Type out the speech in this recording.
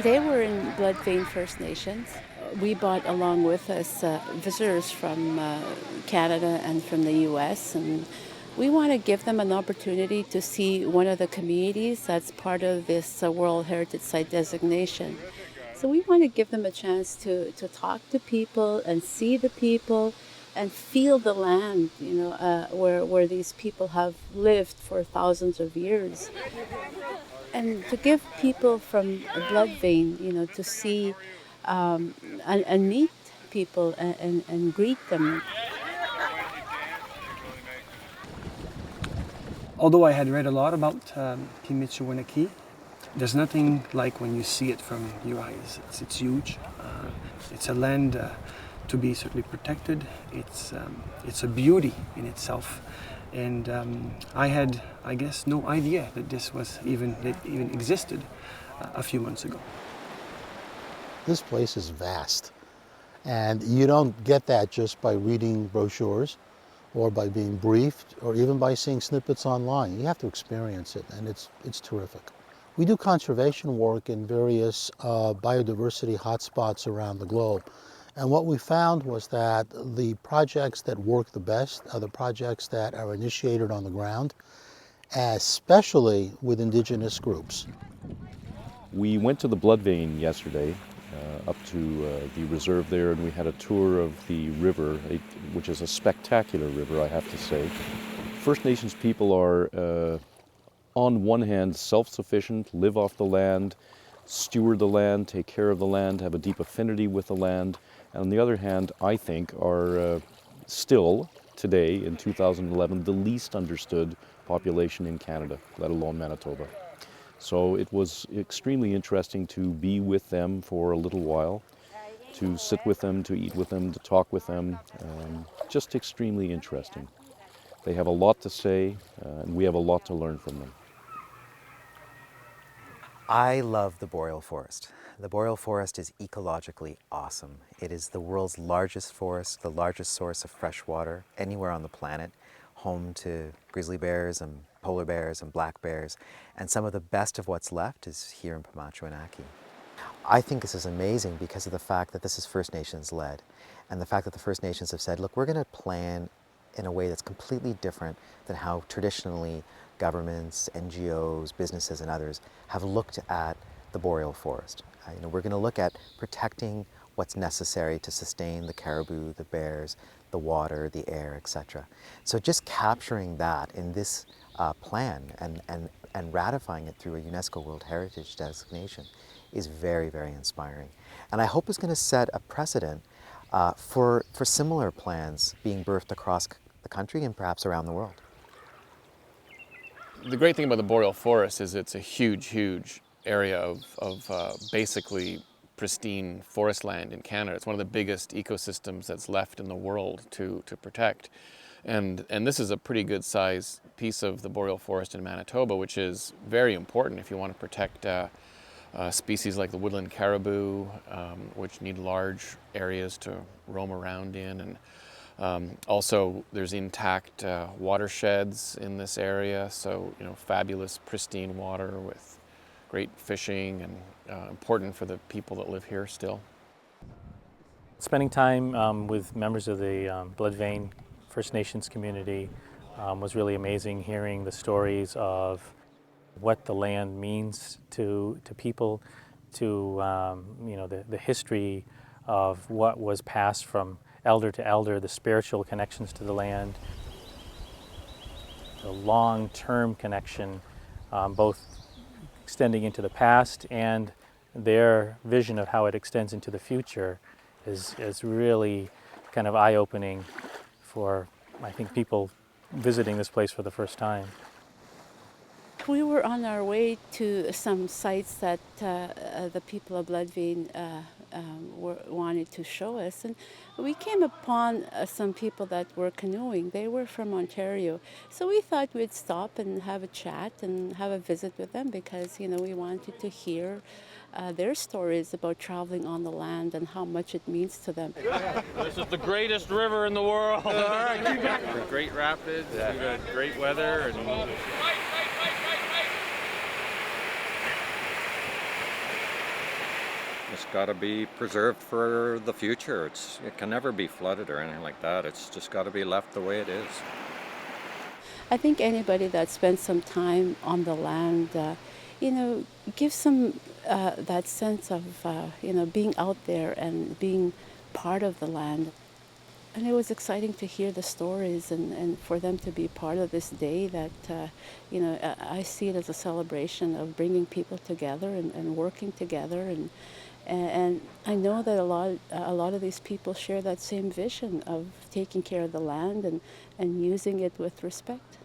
Today we're in Bloodvein First Nations. We brought along with us visitors from Canada and from the US, and we want to give them an opportunity to see one of the communities that's part of this World Heritage Site designation. So we want to give them a chance to talk to people and see the people and feel the land, where these people have lived for thousands of years. And to give people from a blood vein, to see and meet people and greet them. Although I had read a lot about Pimachiowin Aki, there's nothing like when you see it from your eyes. It's huge. It's a land to be certainly protected. It's a beauty in itself. And I had, I guess, no idea that this even existed a few months ago. This place is vast, and you don't get that just by reading brochures or by being briefed or even by seeing snippets online. You have to experience it, and it's terrific. We do conservation work in various biodiversity hotspots around the globe. And what we found was that the projects that work the best are the projects that are initiated on the ground, especially with indigenous groups. We went to the Bloodvein yesterday, up to the reserve there, and we had a tour of the river, which is a spectacular river, I have to say. First Nations people are, on one hand, self-sufficient, live off the land, steward the land, take care of the land, have a deep affinity with the land. And on the other hand, I think are still, today in 2011, the least understood population in Canada, let alone Manitoba. So it was extremely interesting to be with them for a little while, to sit with them, to eat with them, to talk with them. Just extremely interesting. They have a lot to say, and we have a lot to learn from them. I love the boreal forest. The boreal forest is ecologically awesome. It is the world's largest forest, the largest source of fresh water anywhere on the planet, home to grizzly bears and polar bears and black bears, and some of the best of what's left is here in Pimachiowin Aki. I think this is amazing because of the fact that this is First Nations led, and the fact that the First Nations have said, look, we're going to plan in a way that's completely different than how traditionally governments, NGOs, businesses, and others have looked at the boreal forest. We're going to look at protecting what's necessary to sustain the caribou, the bears, the water, the air, etc. So just capturing that in this plan and ratifying it through a UNESCO World Heritage designation is very, very inspiring. And I hope it's going to set a precedent for similar plans being birthed across the country and perhaps around the world. The great thing about the boreal forest is it's a huge, huge area of basically pristine forest land in Canada. It's one of the biggest ecosystems that's left in the world to protect. And this is a pretty good size piece of the boreal forest in Manitoba, which is very important if you want to protect species like the woodland caribou, which need large areas to roam around in. And also, there's intact watersheds in this area, so fabulous, pristine water with great fishing, and important for the people that live here still. Spending time with members of the Bloodvein First Nations community was really amazing. Hearing the stories of what the land means to people, to the history of what was passed from elder to elder, the spiritual connections to the land, the long-term connection, both extending into the past and their vision of how it extends into the future is really kind of eye-opening for, I think, people visiting this place for the first time. We were on our way to some sites that the people of Bloodvein wanted to show us, and we came upon some people that were canoeing. They were from Ontario, so we thought we'd stop and have a chat and have a visit with them because we wanted to hear their stories about traveling on the land and how much it means to them. This is the greatest river in the world. Great rapids, we've got great weather, and just got to be preserved for the future. It can never be flooded or anything like that. It's just got to be left the way it is. I think anybody that spends some time on the land, gives them that sense of, being out there and being part of the land. And it was exciting to hear the stories and for them to be part of this day that, I see it as a celebration of bringing people together and working together. And I know that a lot of these people share that same vision of taking care of the land and using it with respect.